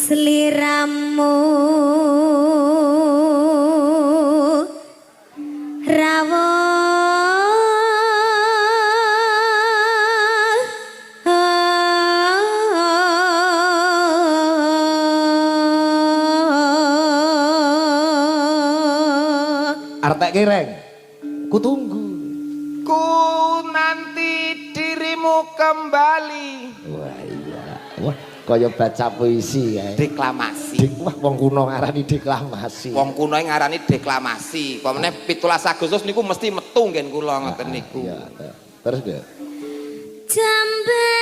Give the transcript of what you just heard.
Sliramu rawa artek kireng ku tunggu ku nanti dirimu kembali. wah iya wah kaya baca puisi ya Deklamasi. wah wong kuno ngarani deklamasi Wong kuno ngarani deklamasi. Pamane 17 Agustus niku mesti metu nggen kula ngoten niku. iya terus deh jambe